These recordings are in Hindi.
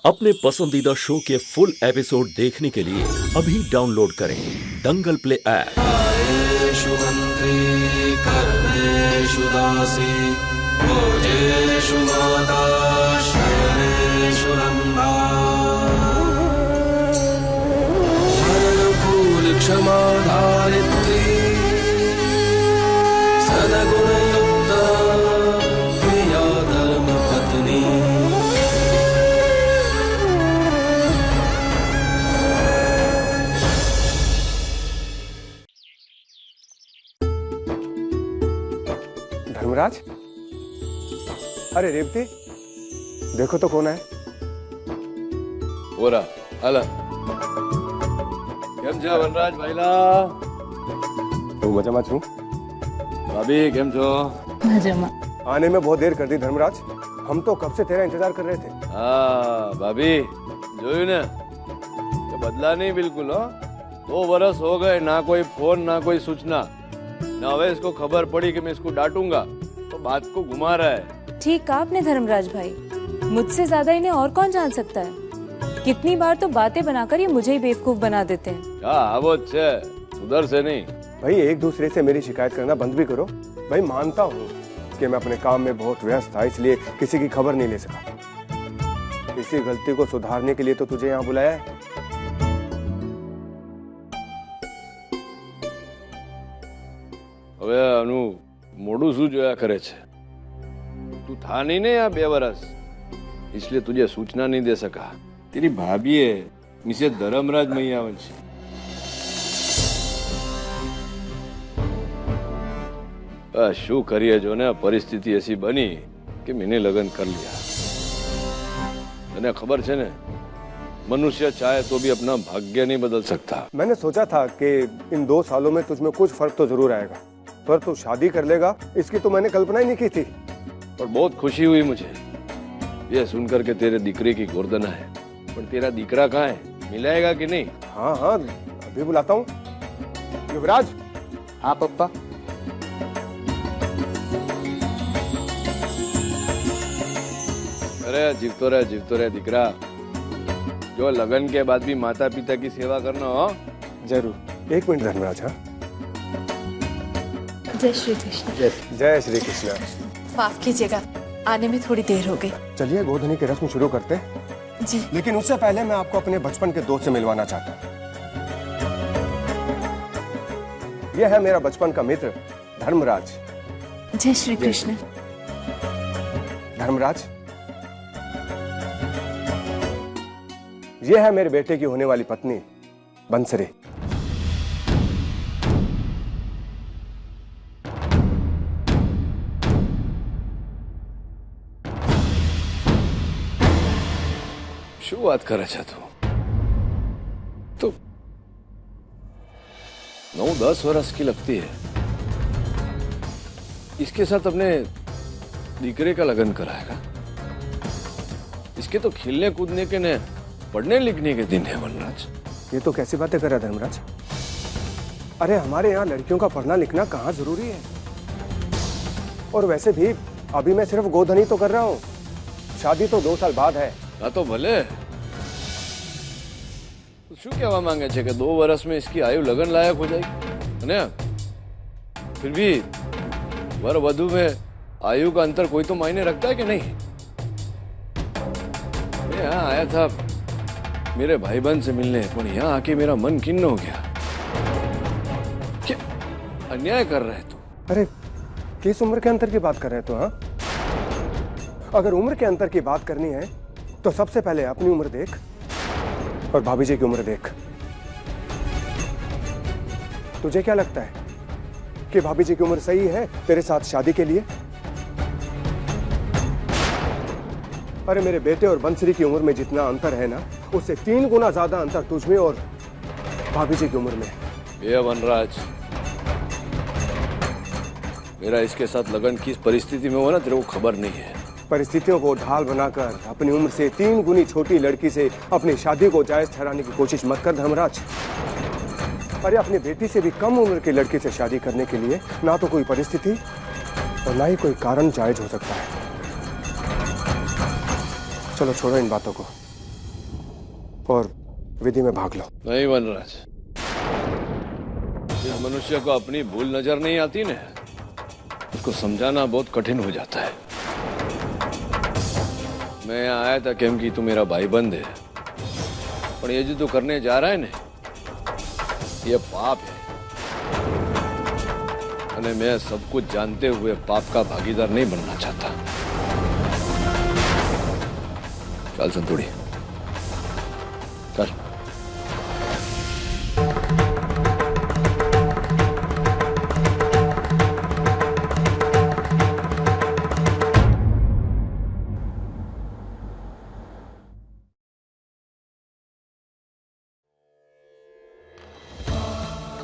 अपने पसंदीदा शो के फुल एपिसोड देखने के लिए अभी डाउनलोड करें दंगल प्ले ऐप। आयेषु मंत्री कर्मेषु दासी भोजेषु माता शयनेषु रंभा अनुकूल क्षमा धारित्री सदगुणयुक्ता प्रिया धर्म पत्नी। धर्मराज, अरे रेवती, देखो तो कौन है। बोरा हला કેમ છો વનરાજ ભાઈલા? तो मजामा छू। ભાભી કેમ છો? मजामा। आने में बहुत देर कर दी धर्मराज, हम तो कब से तेरा इंतजार कर रहे थे। हाँ भाभी, જોયું ને કે બદલા नहीं बिल्कुल हो। 2 वर्ष हो गए, ना कोई फोन ना कोई सूचना, ना હવે इसको खबर पड़ी कि मैं इसको डांटूंगा तो बात को घुमा रहा है। ठीक कहा आपने धर्मराज भाई, मुझसे ज्यादा इन्हें और कौन जान सकता है। कितनी बार तो बातें बनाकर ये मुझे ही बेवकूफ बना देते हैं। हाँ वो छे, उधर से नहीं। भाई एक दूसरे से मेरी शिकायत करना बंद भी करो। भाई मानता हूँ कि मैं अपने काम में बहुत व्यस्त था, इसलिए किसी की खबर नहीं ले सका। इसी गलती को सुधारने के लिए तो तुझे यहाँ बुलाया है। હવે અનુ મોડું શું જોયા કરે છે? તું था नहीं ने यहाँ 2 वर्ष, इसलिए तुझे सूचना नहीं दे सका। तेरी भाभी है मिसेस धर्मराज મૈયાવંશી। શું કરીએ જો ને, પરિસ્થિતિ ऐसी बनी कि मैंने लगन कर लिया। तने खबर है ने, मनुष्य चाहे तो भी अपना भाग्य नहीं बदल सकता। मैंने सोचा था कि इन 2 सालों में तुझमें कुछ फर्क तो जरूर आएगा, पर तू शादी कर लेगा इसकी तो मैंने कल्पना ही नहीं की थी। और बहुत खुशी हुई मुझे ये सुनकर के तेरे दीकरे की गोर्दना है। पर तेरा दीकरा कहाँ है, मिलाएगा कि नहीं? हाँ हाँ, अभी बुलाता हूँ। युवराज। हाँ पप्पा। अरे जीवतो रहे दीकरा, जो लगन के बाद भी माता पिता की सेवा करना हो। जरूर। 1 मिनट धर्मराज। हाँ, जय श्री कृष्ण। जय श्री कृष्ण। माफ कीजिएगा, आने में थोड़ी देर हो गई। चलिए गोधनी की रस्म शुरू करते हैं। जी। लेकिन उससे पहले मैं आपको अपने बचपन के दोस्त से मिलवाना चाहता हूँ। यह है मेरा बचपन का मित्र धर्मराज। जय श्री कृष्ण। धर्मराज, यह है मेरे बेटे की होने वाली पत्नी बंसरी। શું વાત કરે છે તું? तो 9-10 वर्ष की लगती है। इसके साथ अपने दीकरे का लगन कराएगा? इसके तो खेलने कूदने के ने पढ़ने लिखने के दिन है वनराज। ये तो कैसी बातें कर रहा है धर्मराज? अरे हमारे यहाँ लड़कियों का पढ़ना लिखना कहाँ जरूरी है। और वैसे भी अभी मैं सिर्फ गोधनी तो कर रहा हूँ, शादी तो 2 साल बाद है। हाँ तो भले, શું કહેવા માંગે છે કે 2 વર્ષ में इसकी आयु लगन लायक हो जाएगी? ने फिर भी वर वधु में आयु का अंतर कोई तो मायने रखता है कि नहीं? मैं यहाँ आया था मेरे भाई बहन से मिलने, पर यहाँ आके मेरा मन खिन्न हो गया। क्या अन्याय कर रहे तू? अरे किस उम्र के अंतर की बात कर रहे हैं तो? हाँ, अगर उम्र के अंतर की बात करनी है तो सबसे पहले अपनी उम्र देख और भाभी जी की उम्र देख। तुझे क्या लगता है कि भाभी जी की उम्र सही है तेरे साथ शादी के लिए? अरे मेरे बेटे और बंसरी की उम्र में जितना अंतर है ना, उससे 3 गुना ज्यादा अंतर तुझ में और भाभी जी की उम्र में। ये वनराज, मेरा इसके साथ लगन किस परिस्थिति में हो ना तेरे को खबर नहीं है। परिस्थितियों को ढाल बनाकर अपनी उम्र से 3 गुनी छोटी लड़की से अपनी शादी को जायज ठहराने की कोशिश मत कर धर्मराज। अरे अपनी बेटी से भी कम उम्र की लड़की से शादी करने के लिए ना तो कोई परिस्थिति और ना ही कोई कारण जायज हो सकता है। चलो छोड़ो इन बातों को, और विधि में भाग लो। नहीं वनराज, जिस मनुष्य को अपनी भूल नजर नहीं आती ना, उसको समझाना बहुत कठिन हो जाता है। मैं यहाँ आया था केम कि तू मेरा भाईबंद है, पर ये जो तू करने जा रहा है ना, ये पाप है। और मैं सब कुछ जानते हुए पाप का भागीदार नहीं बनना चाहता। चल संतोड़ी, चल।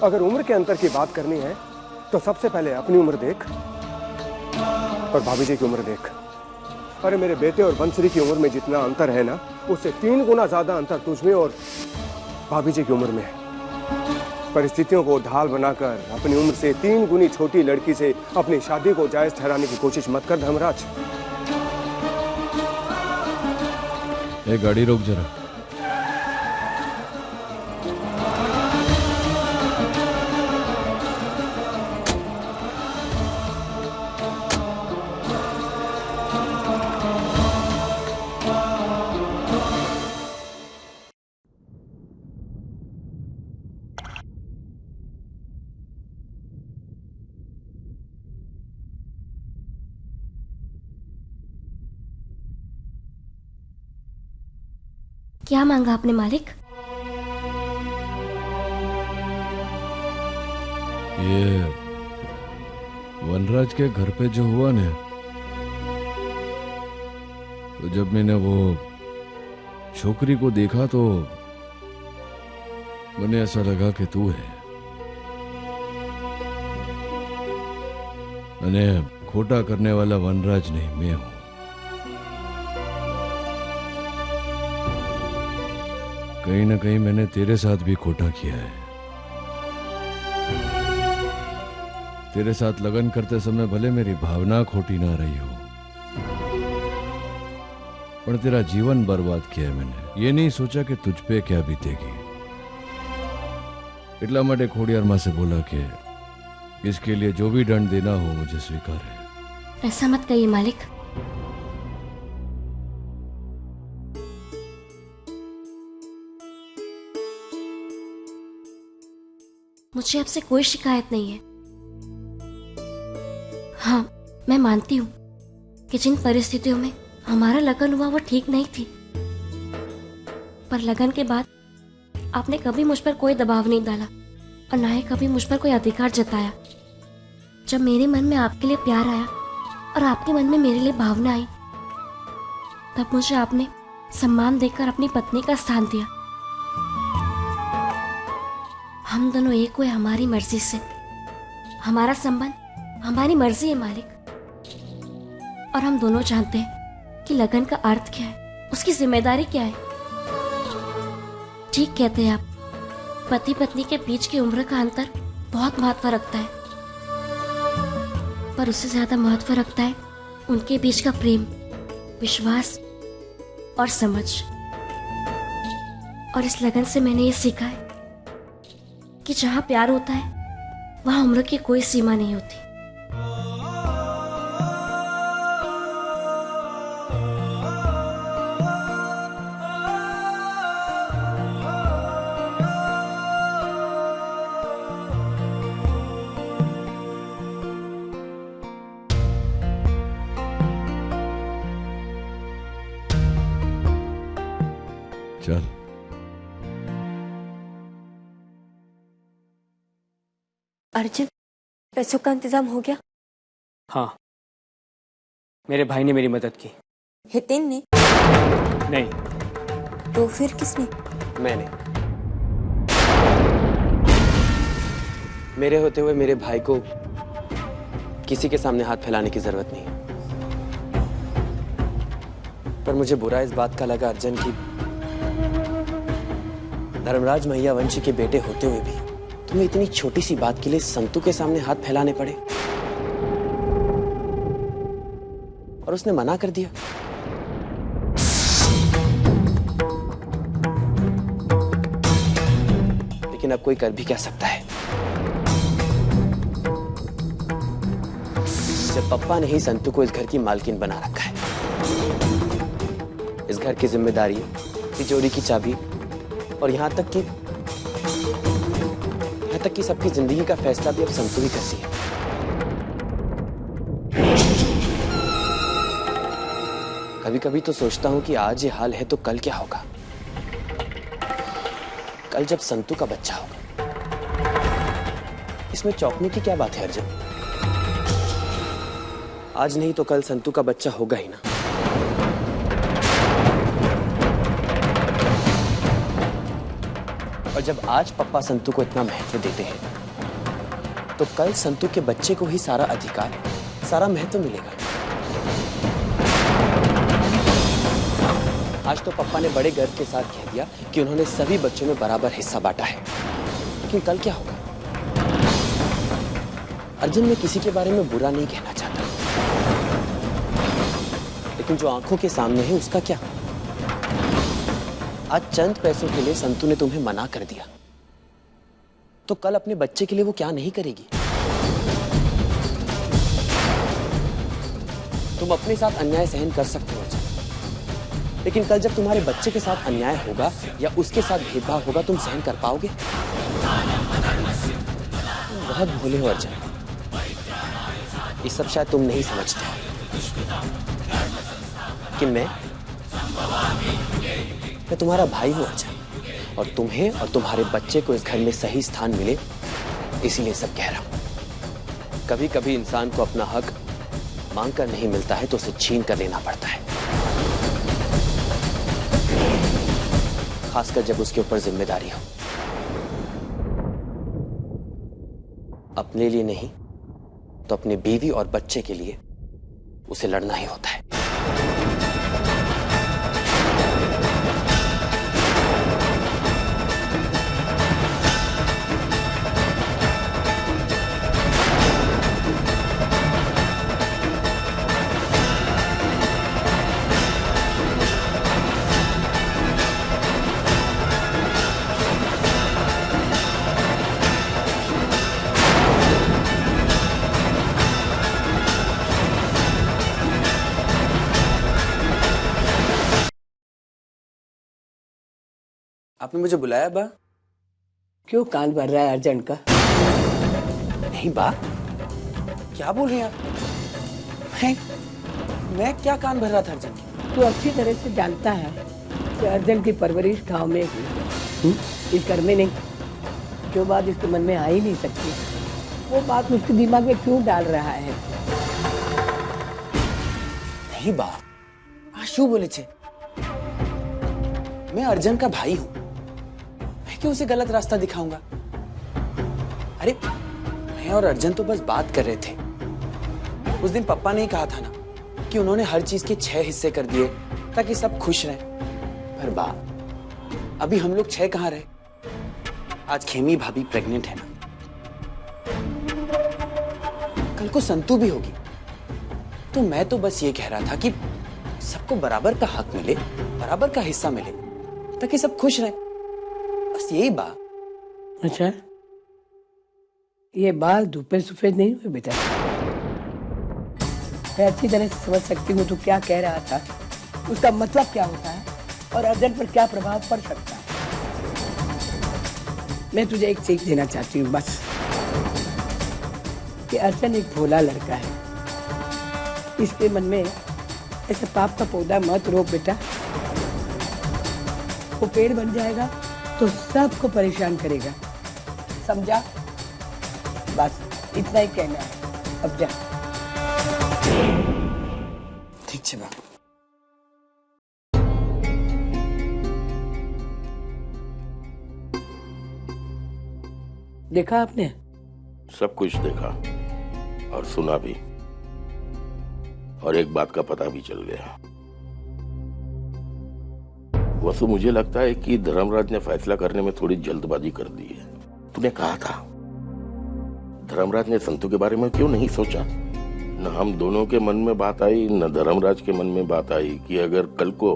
अगर उम्र के अंतर की बात करनी है तो सबसे पहले अपनी उम्र देख और भाभी जी की उम्र देख। अरे मेरे बेटे और बंसरी की उम्र में जितना अंतर है ना, उससे 3 गुना ज्यादा अंतर तुझमें और भाभी जी की उम्र में है। परिस्थितियों को ढाल बनाकर अपनी उम्र से 3 गुनी छोटी लड़की से अपनी शादी को जायज ठहराने की कोशिश मत कर धर्मराज। गाड़ी रोक जरा। क्या मांगा आपने मालिक? ये वनराज के घर पे जो हुआ ना, तो जब मैंने वो छोकरी को देखा तो मुझे ऐसा लगा कि तू है। मैंने खोटा करने वाला वनराज नहीं, मैं हूं। कहीं ना कहीं मैंने तेरे साथ भी खोटा किया है। तेरे साथ लगन करते समय भले मेरी भावना खोटी ना रही हो, पर तेरा जीवन बर्बाद किया है मैंने। ये नहीं सोचा कि तुझ पे क्या बीतेगी। इतला माटे खोडियार मां से बोला कि इसके लिए जो भी दंड देना हो मुझे स्वीकार है। ऐसा मत कहिए मालिक। मुझे आपसे कोई शिकायत नहीं है। हाँ, मैं मानती हूँ कि जिन परिस्थितियों में हमारा लगन हुआ वो ठीक नहीं थी, पर लगन के बाद आपने कभी मुझ पर कोई दबाव नहीं डाला और ना ही कभी मुझ पर कोई अधिकार जताया। जब मेरे मन में आपके लिए प्यार आया और आपके मन में मेरे लिए भावना आई, तब मुझे आपने सम्मान देकर अपनी पत्नी का स्थान दिया। हम दोनों एक हुए हमारी मर्जी से। हमारा संबंध हमारी मर्जी है मालिक, और हम दोनों जानते हैं कि लगन का अर्थ क्या है, उसकी जिम्मेदारी क्या है। ठीक कहते हैं आप, पति पत्नी के बीच की उम्र का अंतर बहुत महत्व रखता है, पर उससे ज्यादा महत्व रखता है उनके बीच का प्रेम, विश्वास और समझ। और इस लगन से मैंने ये सीखा है कि जहां प्यार होता है वहां उम्र की कोई सीमा नहीं होती। चल। अर्जुन, पैसों का इंतजाम हो गया? हाँ, मेरे भाई ने मेरी मदद की। हितेन ने? नहीं। तो फिर किसने? मैंने। मेरे होते हुए मेरे भाई को किसी के सामने हाथ फैलाने की जरूरत नहीं, पर मुझे बुरा इस बात का लगा अर्जुन की धर्मराज मैया वंशी के बेटे होते हुए भी तुम्हें इतनी छोटी सी बात के लिए संतु के सामने हाथ फैलाने पड़े, और उसने मना कर दिया। लेकिन अब कोई कर भी क्या सकता है। जब पप्पा ने ही संतू को इस घर की मालकिन बना रखा है, इस घर की जिम्मेदारी, तिजोरी की चाबी और यहाँ तक कि सबकी जिंदगी का फैसला भी अब संतू ही करती है। कभी कभी तो सोचता हूं कि आज ये हाल है तो कल क्या होगा। कल जब संतू का बच्चा होगा, इसमें चौंकने की क्या बात है अर्जुन? आज नहीं तो कल संतू का बच्चा होगा ही ना। और जब आज पप्पा संतू को इतना महत्व देते हैं, तो कल संतू के बच्चे को ही सारा अधिकार, सारा महत्व मिलेगा। आज तो पप्पा ने बड़े गर्व के साथ कह दिया कि उन्होंने सभी बच्चों में बराबर हिस्सा बांटा है, लेकिन कल क्या होगा? अर्जुन, मैं किसी के बारे में बुरा नहीं कहना चाहता, लेकिन जो आंखों के सामने है उसका क्या? आज चंद पैसों के लिए संतू ने तुम्हें मना कर दिया, तो कल अपने बच्चे के लिए वो क्या नहीं करेगी? तुम अपने साथ अन्याय सहन कर सकते हो, लेकिन कल जब तुम्हारे बच्चे के साथ अन्याय होगा या उसके साथ भेदभाव होगा, तुम सहन कर पाओगे? तुम बहुत भोले हो अर्जुन, ये सब शायद तुम नहीं समझते, कि मैं तुम्हारा भाई हूं अर्जुन, और तुम्हें और तुम्हारे बच्चे को इस घर में सही स्थान मिले, इसीलिए सब कह रहा हूं। कभी कभी इंसान को अपना हक मांग कर नहीं मिलता है तो उसे छीन कर लेना पड़ता है, खासकर जब उसके ऊपर जिम्मेदारी हो। अपने लिए नहीं तो अपनी बीवी और बच्चे के लिए उसे लड़ना ही होता है। आपने मुझे बुलाया बा? क्यों कान भर रहा है अर्जेंट का? नहीं बा, क्या बोल रहे हैं आप? मैं क्या कान भर रहा था अर्जेंट? तू अच्छी तरह से जानता है कि अर्जेंट की परवरिश गांव में हुई, इस घर में नहीं। जो बात इसके मन में आ ही नहीं सकती, वो बात उसके दिमाग में क्यों डाल रहा है? नहीं बा, आशु बोले छे, मैं अर्जुन का भाई हूं, मैं क्यों उसे गलत रास्ता दिखाऊंगा? अरे मैं और अर्जुन तो बस बात कर रहे थे। उस दिन पापा ने ही कहा था ना कि उन्होंने हर चीज के 6 हिस्से कर दिए ताकि सब खुश रहें। पर बा, अभी हम लोग 6 कहां रहे? आज खेमी भाभी प्रेग्नेंट है ना, कल को संतू भी होगी, तो मैं तो बस ये कह रहा था कि सबको बराबर का हक मिले, बराबर का हिस्सा मिले, ताकि सब खुश रहें, बस यही बात। अच्छा, ये बाल धूपे सफेद नहीं हुए बेटा? मैं अच्छी तरह से समझ सकती हूँ तू क्या कह रहा था, उसका मतलब क्या होता है और अर्जुन पर क्या प्रभाव पड़ सकता है। मैं तुझे एक सीख देना चाहती हूँ बस, कि अर्जुन एक भोला लड़का है, इसके मन में ऐसे पाप का पौधा मत रोप बेटा। वो पेड़ बन जाएगा तो सबको परेशान करेगा, समझा? बस इतना ही कहना है, अब जा। ठीक है बा। देखा आपने? सब कुछ देखा और सुना भी, और एक बात का पता भी चल गया। वसु, मुझे लगता है कि धर्मराज ने फैसला करने में थोड़ी जल्दबाजी कर दी है। तूने कहा था धर्मराज ने संतु के बारे में क्यों नहीं सोचा? न हम दोनों के मन में बात आई, न धर्मराज के मन में बात आई कि अगर कल को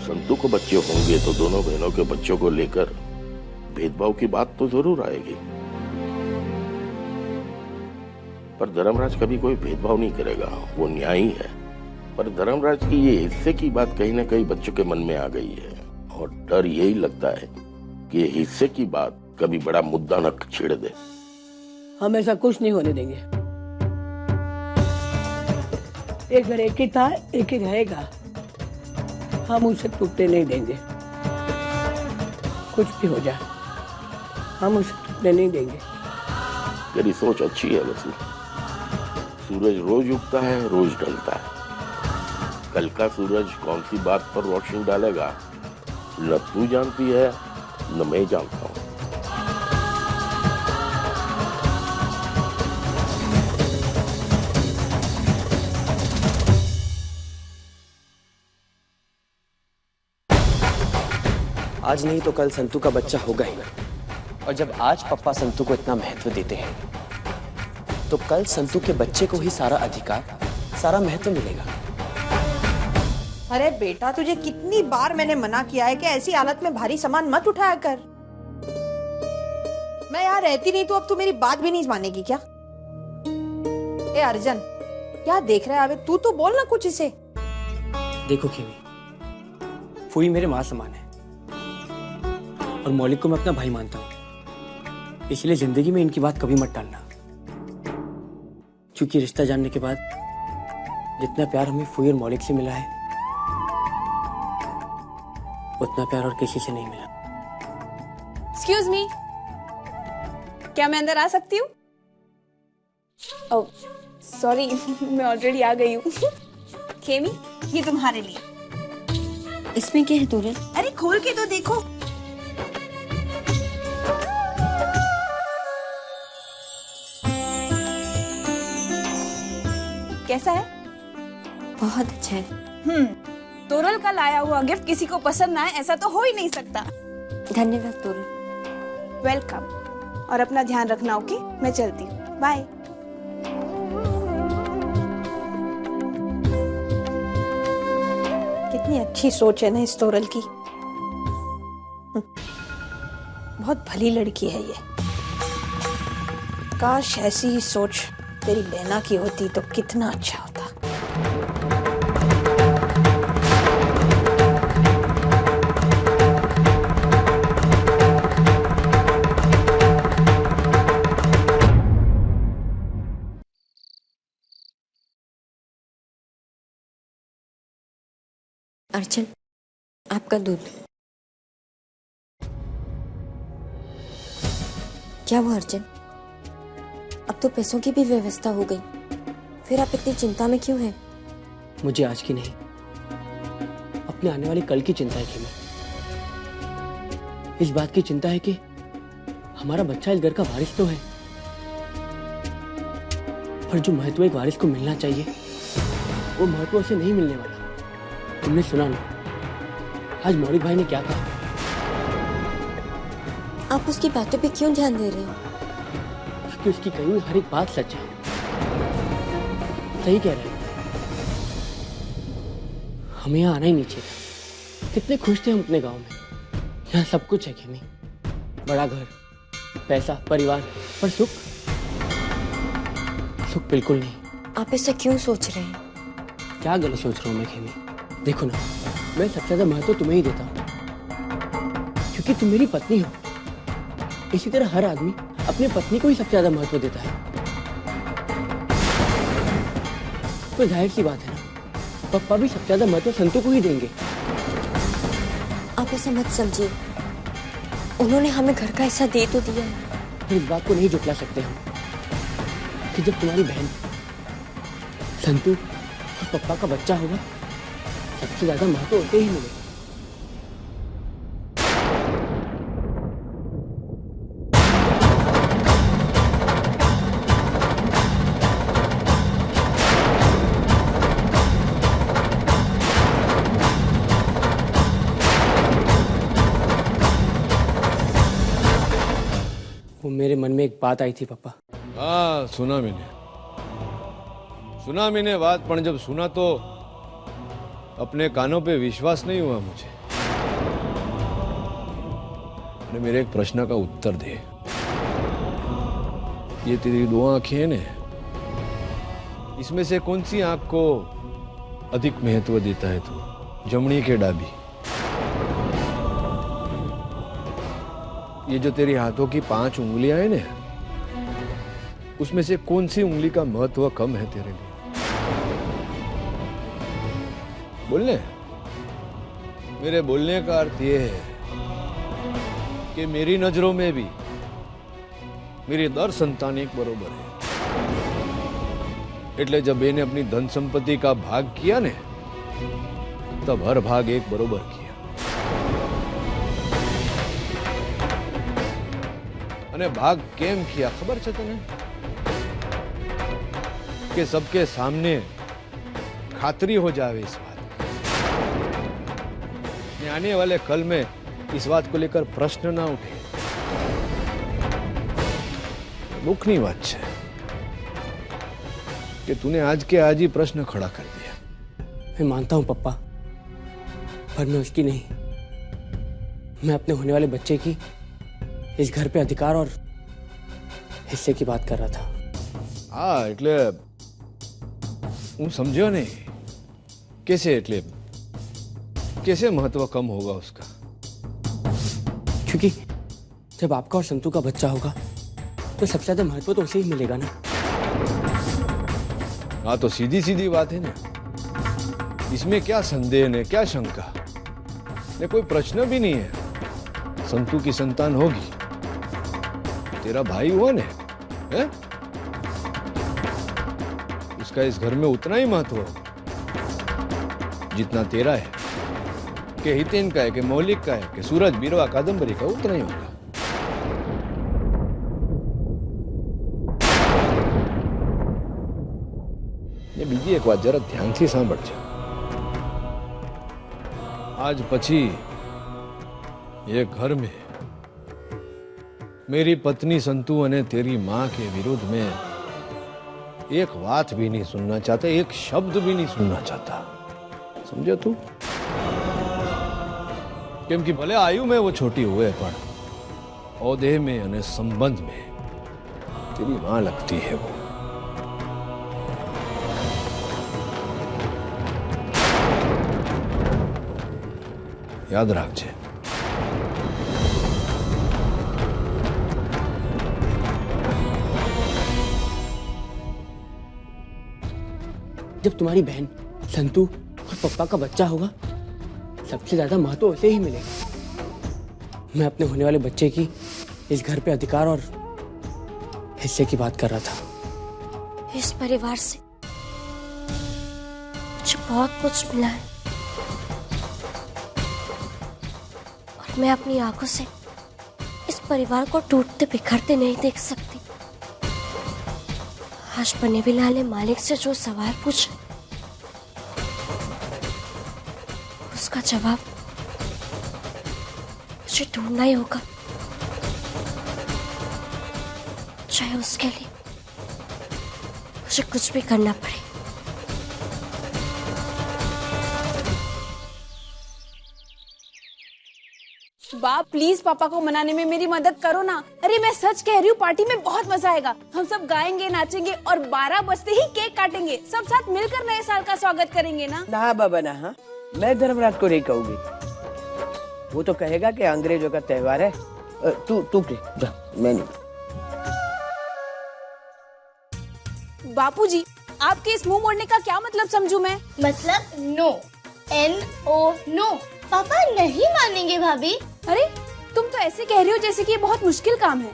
संतु को बच्चे होंगे तो दोनों बहनों के बच्चों को लेकर भेदभाव की बात तो जरूर आएगी, पर धर्मराज कभी कोई भेदभाव नहीं करेगा, वो न्यायी है। पर धर्मराज की ये हिस्से की बात कहीं ना कहीं बच्चों के मन में आ गई है, और डर यही लगता है कि ये हिस्से की बात कभी बड़ा मुद्दा न छेड़ दे। हम ऐसा कुछ नहीं होने देंगे। एक घर एक ही था, एक ही रहेगा। हम उसे टूटने नहीं देंगे। कुछ भी हो जाए, हम उसे टूटने नहीं देंगे। तेरी सोच अच्छी है वसु। सूरज रोज उगता है, रोज ढलता है। कल का सूरज कौन सी बात पर रोशनी डालेगा, न तू जानती है न मैं जानता हूँ। आज नहीं तो कल संतू का बच्चा होगा ही, और जब आज पप्पा संतू को इतना महत्व देते हैं तो कल संतू के बच्चे को ही सारा अधिकार, सारा महत्व मिलेगा। अरे बेटा, तुझे कितनी बार मैंने मना किया है कि ऐसी हालत में भारी सामान मत उठाया कर। मैं यहाँ रहती नहीं तो अब तू मेरी बात भी नहीं मानेगी क्या? ए अर्जन, क्या देख रहा है? अबे तू तो बोल ना कुछ इसे। देखो खेमी, फूई मेरे माँ समान है और मौलिक को मैं अपना भाई मानता हूँ, इसलिए जिंदगी में इनकी बात कभी मत टालना। क्योंकि रिश्ता जानने के बाद जितना प्यार हमें फूई और मौलिक से मिला है, उतना प्यार और किसी से नहीं मिला। एक्सक्यूज मी, क्या मैं अंदर आ सकती हूँ? ओह सॉरी, मैं ऑलरेडी आ गई हूँ। खेमी, ये तुम्हारे लिए। इसमें क्या है तोरल? अरे खोल के तो देखो। कैसा है? बहुत अच्छा है। तोरल का लाया हुआ गिफ्ट किसी को पसंद ना आए ऐसा तो हो ही नहीं सकता। धन्यवाद तोरल। वेलकम, और अपना ध्यान रखना। ओके, मैं चलती हूँ, बाय। कितनी अच्छी सोच है ना इस तोरल की। बहुत भली लड़की है ये। काश ऐसी ही सोच तेरी बहना की होती तो कितना अच्छा होता। अर्चन, आपका दूध। क्या हुआ अर्चन? अब तो पैसों की भी व्यवस्था हो गई, फिर आप इतनी चिंता में क्यों हैं? मुझे आज की नहीं, अपने आने वाली कल की चिंता है खेमी। इस बात की चिंता है कि हमारा बच्चा इस घर का वारिस तो है, पर जो महत्व एक वारिस को मिलना चाहिए वो महत्व उसे नहीं मिलने वाला। तुमने सुना ना आज मौलिक भाई ने क्या कहा? आप उसकी बातों पे क्यों ध्यान दे रहे हो? क्योंकि उसकी कही हुई हर एक बात सच है। सही कह रहे हैं, हमें यहाँ आना ही नहीं चाहिए था। कितने खुश थे हम अपने गांव में। यहाँ सब कुछ है खेमी, बड़ा घर, पैसा, परिवार, पर सुख बिल्कुल नहीं। आप ऐसा क्यों सोच रहे हैं? क्या गलत सोच रहा हूँ मैं खेमी? देखो ना, मैं सबसे ज्यादा महत्व तुम्हें ही देता हूँ क्योंकि तुम मेरी पत्नी हो। इसी तरह हर आदमी अपनी पत्नी को ही सबसे ज्यादा महत्व देता है। तो जाहिर सी बात है ना, पप्पा भी सबसे ज्यादा महत्व संतू को ही देंगे। आप ऐसा मत समझिए, उन्होंने हमें घर का हिस्सा दे तो दिया है। तो इस बात को नहीं जुटला सकते हम कि जब तुम्हारी बहन संतू और पप्पा का बच्चा होगा, सबसे ज्यादा महत्व होते ही मिलेगा। वो मेरे मन में एक बात आई थी पापा। हाँ, सुना मैंने बात, पर जब सुना तो अपने कानों पे विश्वास नहीं हुआ मुझे। अरे मेरे एक प्रश्न का उत्तर दे। ये तेरी दो आंखें हैं ना, इसमें से कौन सी आंख को अधिक महत्व देता है तू, जमनी के डाबी? ये जो तेरी हाथों की 5 उंगलियां हैं ना, उसमें से कौन सी उंगली का महत्व कम है तेरे लिए? बोलने मेरे बोलने का अर्थ ये है कि मेरी नजरों में भी मेरी दर संतान एक बरोबर है। એટલે जब એને अपनी धन संपत्ति का भाग किया ने, तब हर भाग एक बरोबर किया। અને ભાગ કેમ किया खबर છે તને? कि सबके सामने खातरी हो जाए इस बात की, आने वाले कल में इस बात को लेकर प्रश्न ना उठे। दुखनी बात है कि तूने आज के आज ही प्रश्न खड़ा कर दिया। मैं मानता हूं पप्पा, पर मैं उसकी नहीं, मैं अपने होने वाले बच्चे की इस घर पे अधिकार और हिस्से की बात कर रहा था। हाँ, એટલે હું समझो नहीं कैसे, એટલે कैसे महत्व कम होगा उसका? क्योंकि जब आपका और संतू का बच्चा होगा तो सबसे ज्यादा महत्व तो उसे ही मिलेगा ना। हाँ, तो सीधी सीधी बात है ना, इसमें क्या संदेह है, क्या शंका ने? कोई प्रश्न भी नहीं है। संतू की संतान होगी, तेरा भाई हुआ ने, है? उसका इस घर में उतना ही महत्व होगा जितना तेरा है, कि हितेन का है, कि मौलिक का है, कि सूरज, बीरवा, कादम्बरी का, उतना ही होगा। ये बीजी एक बात जरा ध्यान से सांभळजो। आज पछी ये घर में मेरी पत्नी संतू अने तेरी मां के विरोध में एक बात भी नहीं सुनना चाहता, एक शब्द भी नहीं सुनना चाहता। समझो तू? केम कि भले आयु में वो छोटी हुए, पर औदे में अने संबंध में तेरी मां लगती है वो। याद रखजे। जब तुम्हारी बहन संतू और पप्पा का बच्चा होगा, सबसे ज्यादा महत्व उसे ही मिलेगा। मैं अपने होने वाले बच्चे की इस घर पे अधिकार और हिस्से की बात कर रहा था। इस परिवार से मुझे बहुत कुछ मिला है और मैं अपनी आंखों से इस परिवार को टूटते बिखरते नहीं देख सकती। आज बनेवीलाल ने मालिक से जो सवाल पूछा, उसका जवाब मुझे ढूंढना ही होगा, चाहे उसके लिए मुझे कुछ भी करना पड़े। बाप प्लीज पापा को मनाने में मेरी मदद करो ना। अरे मैं सच कह रही हूँ, पार्टी में बहुत मजा आएगा। हम सब गाएंगे, नाचेंगे और 12 बजते ही केक काटेंगे। सब साथ मिलकर नए साल का स्वागत करेंगे ना। ना बाबा ना, हाँ मैं धर्मराज को नहीं कहूंगी, वो तो कहेगा कि अंग्रेजों का त्योहार है। तू जा, मैं नहीं। बापूजी, आपके इस मुंह मोड़ने का क्या मतलब समझूं मैं? मतलब नो, NO नो। पापा नहीं मानेंगे भाभी। अरे तुम तो ऐसे कह रही हो जैसे कि ये बहुत मुश्किल काम है।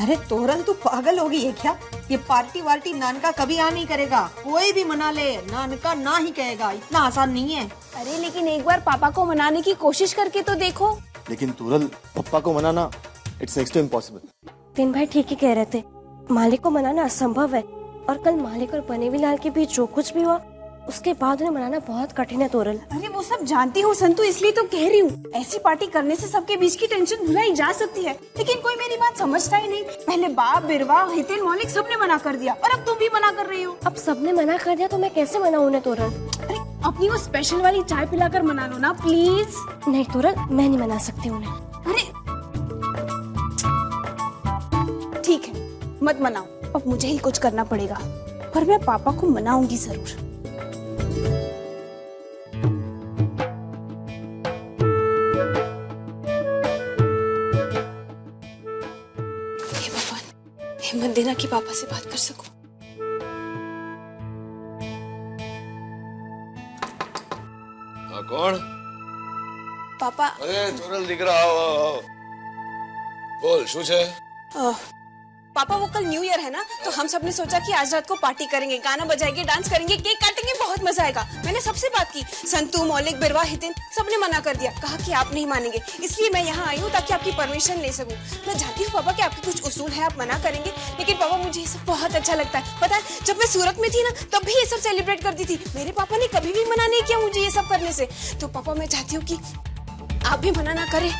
अरे तोरल, तू पागल हो गई है क्या? ये पार्टी वार्टी नानका कभी आ नहीं करेगा। कोई भी मना ले, नानका ना ही कहेगा। इतना आसान नहीं है। अरे लेकिन एक बार पापा को मनाने की कोशिश करके तो देखो। लेकिन तोरल, पप्पा को मनाना इट्स नेक्स्ट टू इम्पॉसिबल। तीन भाई ठीक ही कह रहे थे, मालिक को मनाना असंभव है और कल मालिक और बनेवीलाल के बीच जो कुछ भी हुआ उसके बाद उन्हें मनाना बहुत कठिन है तोरल। अरे वो सब जानती हूँ संतु, इसलिए तो कह रही हूँ। ऐसी पार्टी करने से सबके बीच की टेंशन भुलाई जा सकती है, लेकिन कोई मेरी बात समझता ही नहीं। पहले बाप, बिरवा, हितेन, मौलिक सबने मना कर दिया और अब तुम भी मना कर रही हो। अब सबने मना कर दिया तो मैं कैसे मनाऊं उन्हें तोरल? अरे अपनी वो स्पेशल वाली चाय पिलाकर मना लो ना प्लीज। नहीं तोरल, मैं नहीं मना सकती उन्हें। अरे ठीक है, मत मनाओ, अब मुझे ही कुछ करना पड़ेगा, पर मैं पापा को मनाऊंगी जरूर। हे भगवान, हिम्मत देना कि पापा से बात कर सकूं। कौन? पापा। अरे चोरल दिख रहा, आओ आओ आओ। बोल शू छे? पापा वो कल न्यू ईयर है ना, तो हम सब ने सोचा कि आज रात को पार्टी करेंगे, गाना बजाएंगे, डांस करेंगे, केक काटेंगे, बहुत मजा आएगा। मैंने सबसे बात की, संतू, मौलिक, बिरवा, हितिन सबने मना कर दिया, कहा कि आप नहीं मानेंगे, इसलिए मैं यहाँ आई हूँ ताकि आपकी परमिशन ले सकूं। मैं जानती हूँ पापा कि आपके कुछ उसूल है, आप मना करेंगे, लेकिन पापा मुझे ये सब बहुत अच्छा लगता है। पता है, जब मैं सूरत में थी ना, तब भी ये सब सेलिब्रेट करती थी। मेरे पापा ने कभी भी मना नहीं किया मुझे ये सब करने से। तो पापा मैं चाहती हूँ कि आप भी मना ना करें,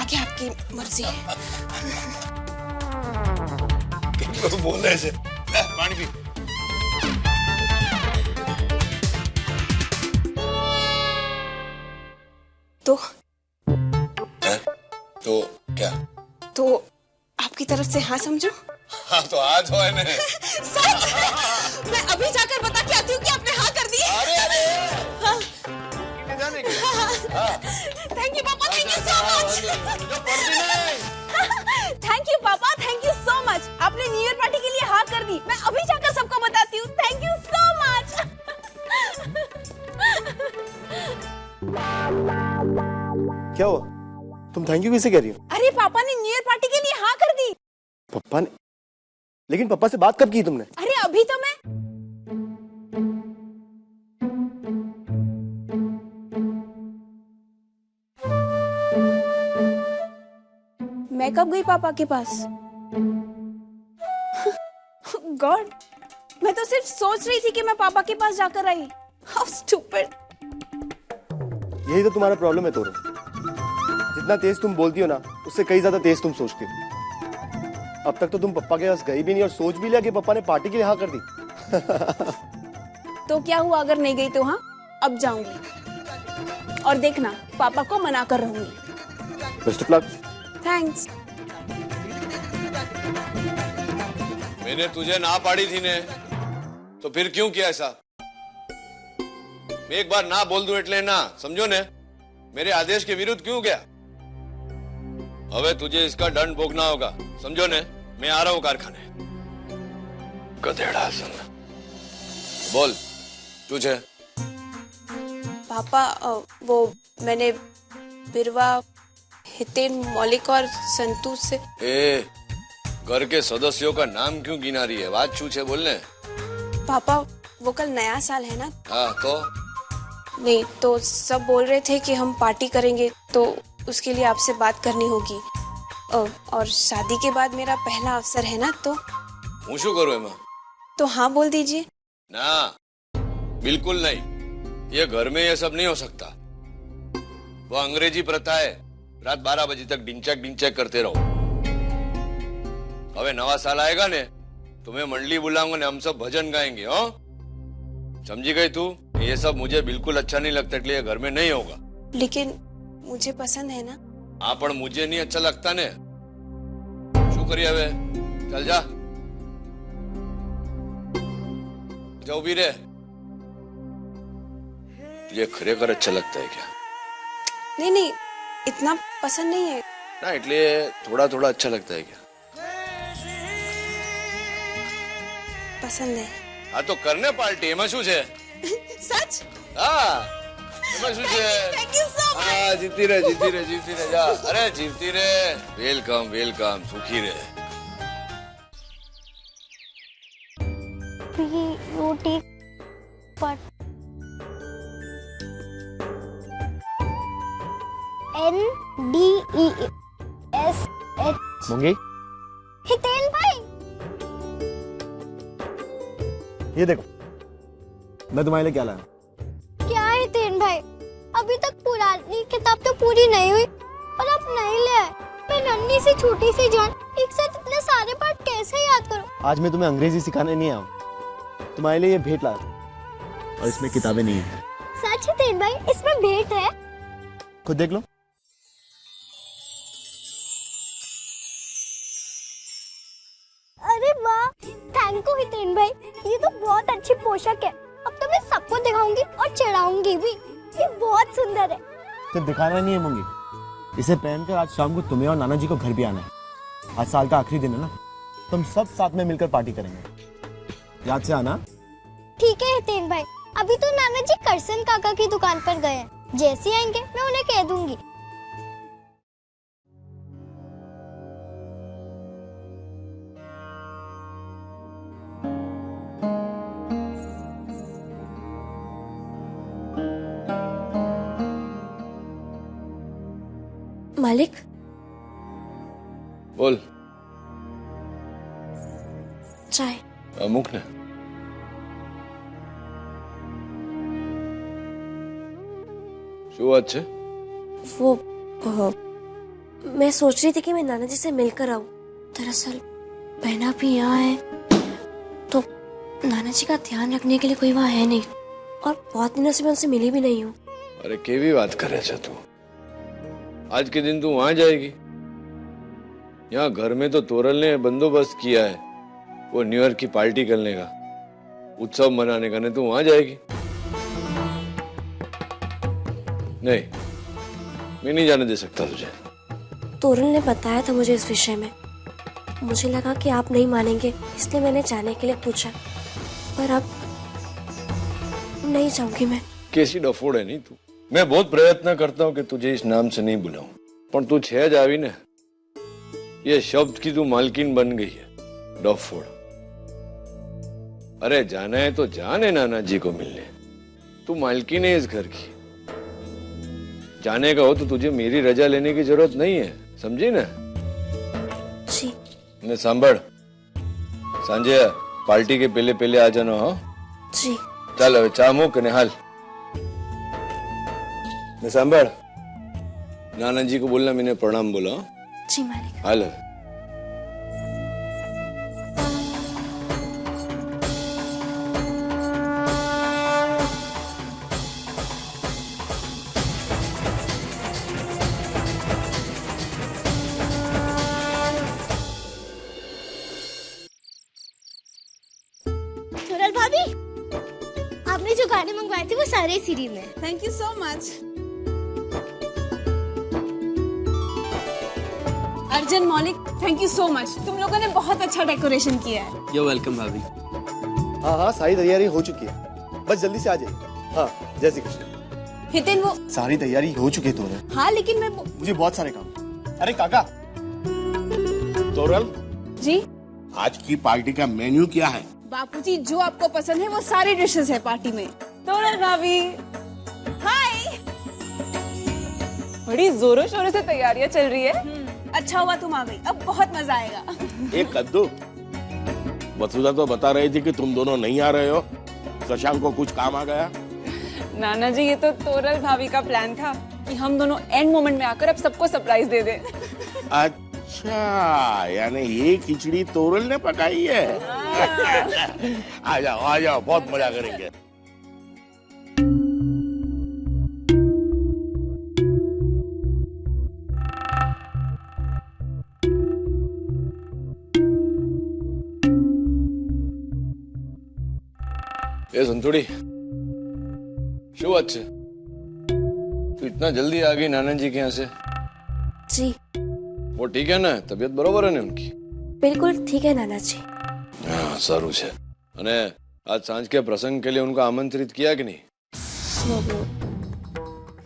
आगे आपकी मर्जी है। तो बोल रहे से पानी पी। तो क्या? तो आपकी तरफ से हाँ समझो? हाँ तो आज हो है सच? मैं अभी जाकर बता के आती हूँ कि आपने हाँ कर दी। अरे हाँ। जाने के। थैंक यू पापा, thank you so much. Thank you पापा, थैंक यू सो मच। आपने न्यू ईयर पार्टी के लिए हाँ कर दी। मैं अभी जाकर सबको बताती हूँ। Thank you so much. क्या हुआ? तुम थैंक यू किसे कह रही हो? अरे पापा ने न्यू ईयर पार्टी के लिए हाँ कर दी। पप्पा ने? लेकिन पप्पा से बात कब की तुमने? अरे अभी तो मैं कब गई पापा के पास? गॉड, मैं तो सिर्फ सोच रही थी कि मैं पापा के पास जाकर आई। How stupid. यही तो तुम्हारा प्रॉब्लम है तोरो। जितना तेज तुम बोलती हो ना, उससे कई ज्यादा तेज तुम सोचती हो। अब तक तो तुम पप्पा के पास गई भी नहीं और सोच भी लिया कि पापा ने पार्टी के लिए हाँ कर दी। तो क्या हुआ अगर नहीं गई तो? हाँ, अब जाऊंगी और देखना पापा को मना कर रहूंगी। Best of luck. थैंक्स। मैंने तुझे ना पाड़ी थी ने, तो फिर क्यों किया ऐसा? मैं एक बार ना बोल दूं એટલે ना, समझो ने? मेरे आदेश के विरुद्ध क्यों गया? अबे तुझे इसका दंड भोगना होगा, समझो ने? मैं आ रहा हूं कारखाने। गधेड़ा संग। बोल तुझे। पापा वो मैंने बिरवा, हितेन, मौलिक और संतू से। घर के सदस्यों का नाम क्यों गिना रही है? बात छू छे बोलने। पापा वो कल नया साल है ना? हाँ तो? नहीं तो सब बोल रहे थे कि हम पार्टी करेंगे, तो उसके लिए आपसे बात करनी होगी। और शादी के बाद मेरा पहला अवसर है ना, तो हूँ शू करूँ एमा? तो हाँ बोल दीजिए। ना, बिल्कुल नहीं। ये घर में ये सब नहीं हो सकता। वो अंग्रेजी प्रथा है, रात 12 बजे तक डिंचक करते रहो। अबे नवा साल आएगा ने, तुम्हें मंडली बुलाऊंगा ने, हम सब भजन गाएंगे। हो समझी गई तू? ये सब मुझे बिल्कुल अच्छा नहीं लगता, इसलिए घर में नहीं होगा। लेकिन मुझे पसंद है ना। हाँ पर मुझे नहीं अच्छा लगता ने। शू करिए अबे? चल जा, जाओ भी रे। तुझे खरेखर अच्छा लगता है क्या? नहीं, इतना पसंद नहीं है ना, इसलिए थोड़ा थोड़ा अच्छा लगता है क्या? पसंद है। हाँ तो करने पार्टी में शू छे? सच? हाँ में शू छे? Thank you so much. हाँ जीती रहे जा। अरे जीती रहे। वेलकम सुखी रहे। रोटी पर NDESH। मुंगी, हितेन भाई, ये देखो मैं तुम्हारे लिए क्या लाया। क्या है हितेन भाई? अभी तक पुरानी किताब तो पूरी नहीं हुई और अब नहीं ले आए। मैं नन्ही सी छोटी सी जान एक साथ इतने सारे पाठ कैसे याद करूं? आज मैं तुम्हें अंग्रेजी सिखाने नहीं आया, तुम्हारे लिए ये भेंट लाया और इसमें किताबें नहीं है। सच हितेन भाई, इसमें भेंट है? खुद देख लो। पोशाक है। अब तो मैं सबको दिखाऊंगी और चढ़ाऊंगी भी। ये बहुत सुंदर है। तो दिखाना नहीं है मूंगी, इसे पहनकर आज शाम को तुम्हें और नाना जी को घर भी आना है। आज साल का आखिरी दिन है ना, तुम सब साथ में मिलकर पार्टी करेंगे, याद से आना। ठीक है हितेन भाई, अभी तो नाना जी करसन काका की दुकान पर गए हैं। जैसे आएंगे मैं उन्हें कह दूंगी। मालिक, बोल। चाय। अमुक ने શું વાત છે? वो मैं सोच रही थी कि मैं नाना जी से मिलकर आऊं। दरअसल बहना भी यहाँ है तो नाना जी का ध्यान रखने के लिए कोई वहाँ है नहीं, और बहुत दिनों से मैं उनसे मिली भी नहीं हूँ। अरे केवी बात करे छे तू? आज के दिन तू वहां जाएगी? यहाँ घर में तो तोरल ने बंदोबस्त किया है वो न्यू ईयर की पार्टी करने का, उत्सव मनाने का, नहीं तू वहां जाएगी? नहीं, मैं नहीं जाने दे सकता तुझे। तोरल ने बताया था मुझे इस विषय में। मुझे लगा कि आप नहीं मानेंगे, इसलिए मैंने जाने के लिए पूछा, पर अब नहीं जाऊंगी मैं। कैसी डफोड़ है नहीं तू? मैं बहुत प्रयत्न करता हूँ कि तुझे इस नाम से नहीं बुलाऊं, पर तू छह जावी ने, ये शब्द की तू मालकिन बन गई है, डफोड़। अरे जाना है तो जाने नाना जी को मिलने, तू मालकिन है इस घर की। जाने का हो तो तुझे मेरी रजा लेने की जरूरत नहीं है, समझी ना? जी। ने सांभळ, सांजे पार्टी के पहले पहले आ जाना। हाँ जी। चल હવે ચા મૂક ને હાલ। ने सांभळ, नाना जी को बोलना मैंने प्रणाम बोला। जी मालिक। हाल। तोरल भाभी, आपने जो गाने मंगवाए थे वो सारे सीडी में। Thank you so much. Arjun, मौलिक, थैंक यू सो मच। तुम लोगों ने बहुत अच्छा डेकोरेशन किया है। You're welcome भाभी। हाँ हाँ, सारी तैयारी हो चुकी है, बस जल्दी से आ जाइए। हाँ, जय श्री कृष्ण। हितेन, वो सारी तैयारी हो चुकी है तोरल। हाँ लेकिन मैं मुझे बहुत सारे काम। अरे काका। तोरल जी, आज की पार्टी का मेन्यू क्या है? बापूजी जो आपको पसंद है वो सारे डिशेस है पार्टी में। तोरल भाभी, हाय। बड़ी जोरों शोरों से तैयारियां चल रही है। अच्छा हुआ तुम आ गई, अब बहुत मजा आएगा। एक कद्दू, वसुधा तो बता रही थी कि तुम दोनों नहीं आ रहे हो, शशांक को कुछ काम आ गया। नाना जी, ये तो तोरल भाभी का प्लान था कि हम दोनों एंड मोमेंट में आकर अब सबको सरप्राइज दे दें। अच्छा, यानी ये खिचड़ी तोरल ने पकाई है। आ जाओ, बहुत मजा करेंगे। ये संतोड़ी, શું વાત છે? तू इतना जल्दी आ गई नाना जी के यहाँ से? जी। वो ठीक है ना? तबीयत बरोबर है ना उनकी? बिल्कुल ठीक है नाना जी। हाँ, सारू છે। અને आज सांझ के प्रसंग के लिए उनको आमंत्रित किया कि नहीं?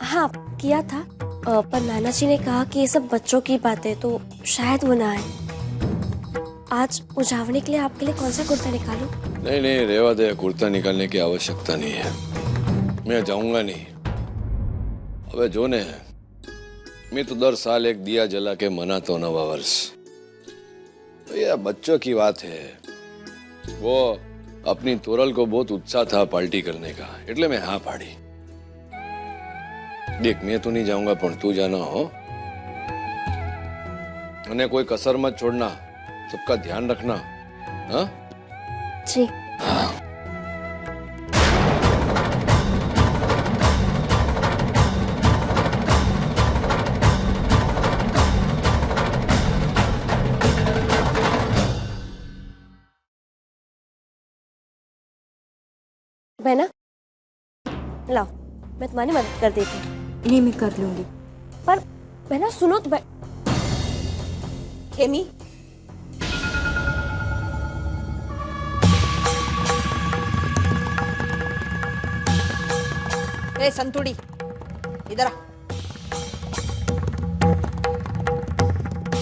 हाँ किया था, पर नाना जी ने कहा कि ये सब बच्चों की बातें, तो शायद वो ना आए। आज उजावनी के लिए आपके लिए कौन सा कुर्ता निकालूं? नहीं नहीं, रेवा दे, कुर्ता निकालने की आवश्यकता नहीं है, मैं जाऊंगा नहीं। अबे जो ने, मैं तो दर साल एक दिया जला के मनाता हूँ नवा वर्ष, तो ये बच्चों की बात है। वो अपनी तोरल को बहुत उत्साह था पार्टी करने का, એટલે मैं हाँ पाड़ी। देख, मैं तो नहीं जाऊंगा, पर तू जाना हो, અને कोई कसर मत छोड़ना, सबका ध्यान रखना। हाँ जी। हाँ। बहना, लाओ, मैं तुम्हारी मदद कर देती हूँ। नहीं, मैं कर लूंगी। पर बहना सुनो तो खेमी, ए संतुड़ी, इधर आ।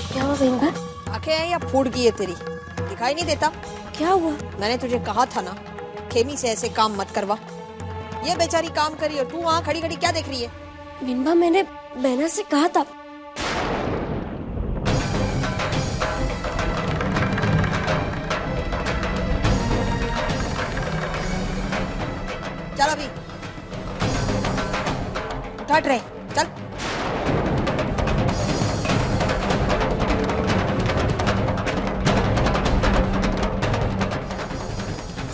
क्या हुआ बहन भा? आंखें हैं या फूट गई है तेरी? दिखाई नहीं देता? क्या हुआ? मैंने तुझे कहा था ना, खेमी से ऐसे काम मत करवा। ये बेचारी काम करी और तू वहाँ खड़ी खड़ी क्या देख रही है? बिनबा, मैंने बहना से कहा था। चल अभी उठा ट्रे, चल।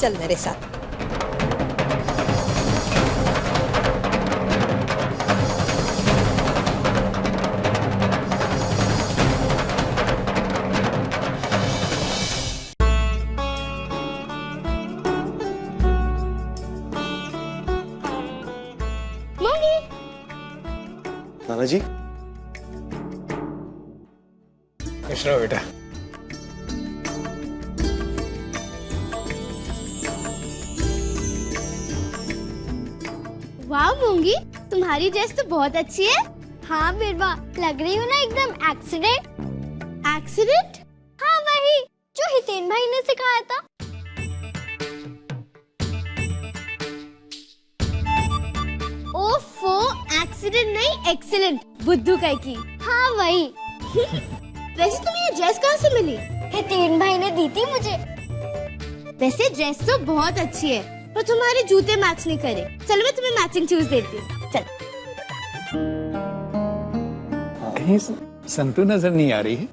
चल मेरे साथ। नाना जी, खुश रहो बेटा। वाह मूंगी, तुम्हारी ड्रेस तो बहुत अच्छी है। हाँ बिरबा, लग रही हो ना एकदम एक्सीडेंट। एक्सीडेंट? हाँ वही जो हितेन भाई ने सिखाया था। ओफो, एक्सीडेंट नहीं एक्सीलेंट, बुद्धू कह की। हाँ वही। वैसे तुम्हें ये ड्रेस कहाँ से मिली? हितेन भाई ने दी थी मुझे। वैसे ड्रेस तो बहुत अच्छी है, पर तुम्हारे जूते मैच नहीं करे। चलो मैं तुम्हें मैचिंग शूज देती हूँ। चल। कहीं संतू नजर नहीं आ रही है।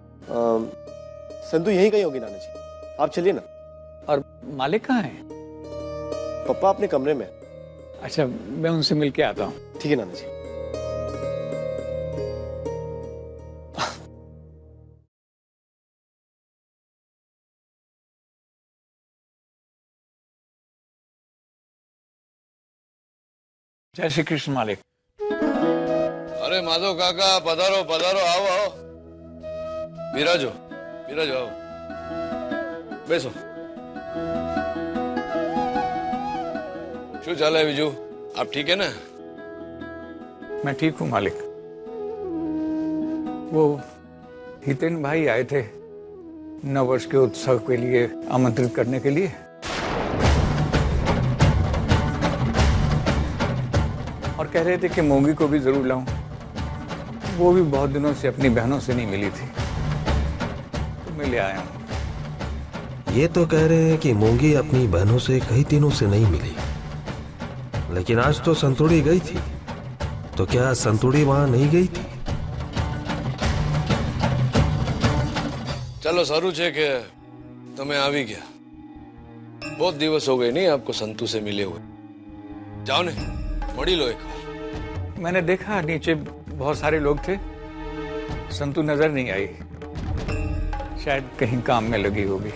संतू यहीं कहीं होगी नाना जी, आप चलिए ना। और मालिक कहाँ है? पप्पा अपने कमरे में। अच्छा, मैं उनसे मिल के आता हूँ। ठीक है नाना जी। जय श्री कृष्ण मालिक। अरे माधव काका, पधारो पधारो, आओ आओ। विराजो विराजो, आओ બેસો। શું ચાલે બીજું? आप ठीक है ना? मैं ठीक हूँ मालिक। वो हितेन भाई आए थे नव वर्ष के उत्सव के लिए आमंत्रित करने के लिए, और कह रहे थे कि मोंगी को भी जरूर लाऊं। वो भी बहुत दिनों से अपनी बहनों से नहीं मिली थी, तो मैं ले आया हूँ। ये तो कह रहे हैं कि मोंगी अपनी बहनों से कई दिनों से नहीं मिली, लेकिन आज तो संतुड़ी गई थी। तो क्या संतुड़ी वहां नहीं गई थी? चलो सारू છે કે તમે આવી ગયા। बहुत दिवस हो गए नहीं आपको संतू से मिले हुए। जाओ ने मड़ी लो एक बार। मैंने देखा नीचे बहुत सारे लोग थे, संतू नजर नहीं आई, शायद कहीं काम में लगी होगी।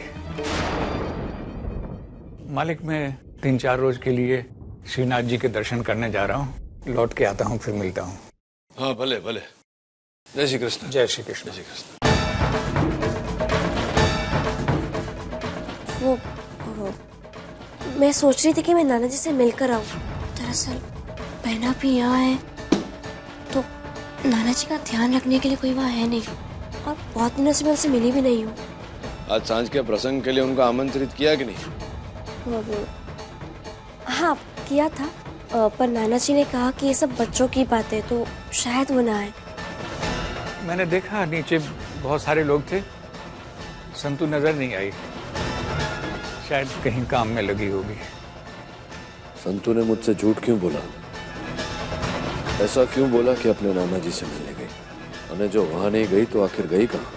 मालिक, मैं 3-4 रोज के लिए श्रीनाथ जी के दर्शन करने जा रहा हूँ, लौट के आता हूँ, फिर मिलता हूँ। हाँ भले भले। जय श्री कृष्ण। जय श्री कृष्ण। जय श्री कृष्ण। वो मैं सोच रही थी कि मैं नाना जी से मिलकर आऊं। दरअसल बहना भी यहाँ है, तो नाना जी का ध्यान रखने के लिए कोई वहाँ है नहीं, और बहुत दिनों से मैं उनसे मिली भी नहीं हूँ। आज सांझ के प्रसंग के लिए उनको आमंत्रित किया कि नहीं? हाँ किया था, पर नाना जी ने कहा कि ये सब बच्चों की बातें, तो शायद वो ना आए। मैंने देखा नीचे बहुत सारे लोग थे, संतू नजर नहीं आई, शायद कहीं काम में लगी होगी। संतू ने मुझसे झूठ क्यों बोला? ऐसा क्यों बोला कि अपने नाना जी से मिलने गई? और जो वहां नहीं गई तो आखिर गई कहाँ?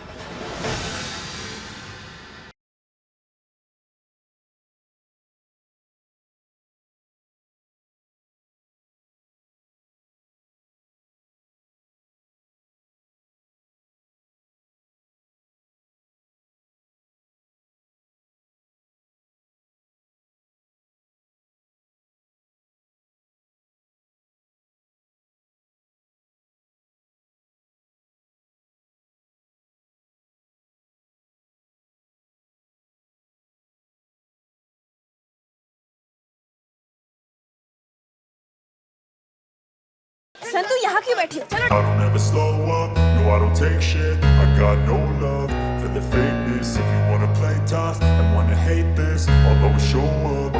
संतु यहाँ क्यों बैठी हो? चलो। I don't ever slow up, no I don't take shit. I got no love for the fakeness. If you wanna play tough and wanna hate this, I'll always show up.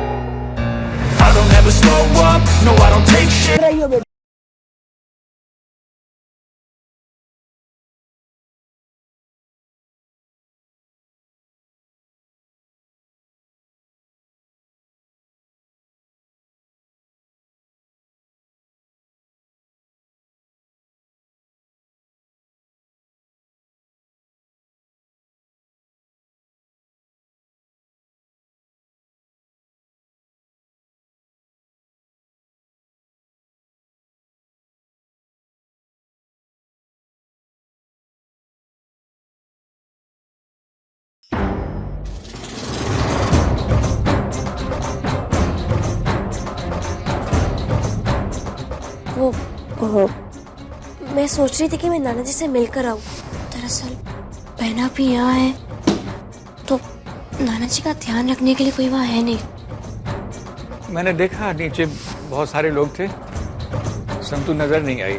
I don't ever slow up, no I don't take shit. वो मैं सोच रही थी कि मैं नाना जी से मिलकर आऊं। दरअसल बहना भी यहाँ है तो नाना जी का ध्यान रखने के लिए कोई वहाँ है नहीं। मैंने देखा नीचे बहुत सारे लोग थे, संतु नजर नहीं आई,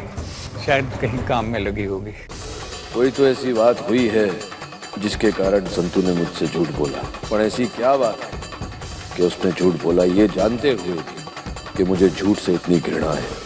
शायद कहीं काम में लगी होगी। कोई तो ऐसी बात हुई है जिसके कारण संतु ने मुझसे झूठ बोला, पर ऐसी क्या बात है कि उसने झूठ बोला ये जानते हुए भी कि मुझे झूठ से इतनी घृणा है।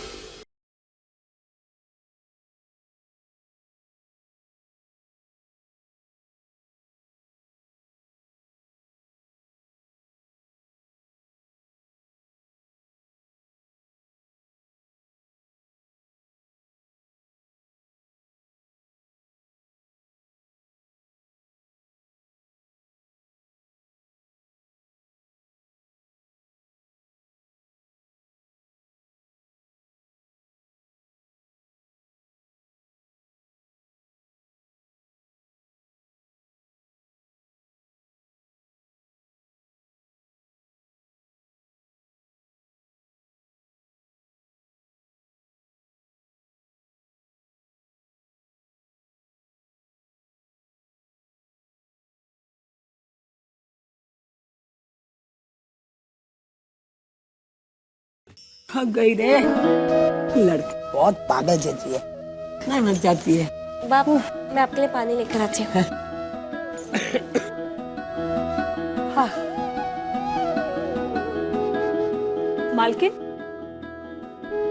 हाँ गई रे, लड़की बहुत पागल जैसी है, ना मर जाती है। बाबू मैं आपके लिए पानी लेकर आती हूँ। हाँ। मालकिन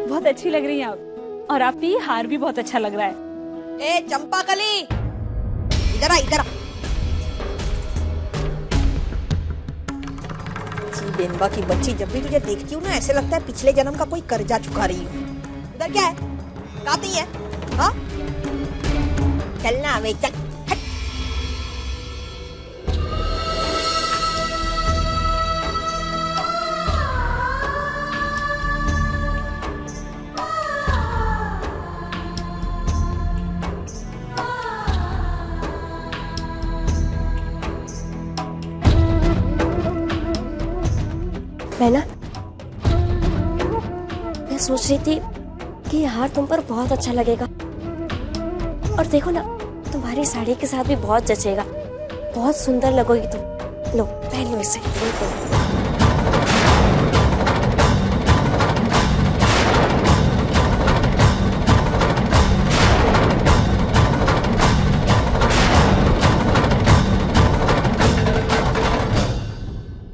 बहुत अच्छी लग रही हैं आप, और आपकी ये हार भी बहुत अच्छा लग रहा है। ए चंपाकली, इधर आ इधर आ। बेनबा की बच्ची, जब भी तुझे देखती हूँ ना ऐसे लगता है पिछले जन्म का कोई कर्जा चुका रही हूँ। उधर क्या है, गाती है? हाँ चलना वे चल। बहना, मैं सोच रही थी कि ये हार तुम पर बहुत अच्छा लगेगा, और देखो ना तुम्हारी साड़ी के साथ भी बहुत जचेगा, बहुत सुंदर लगोगी तुम। लो पहन लो इसे।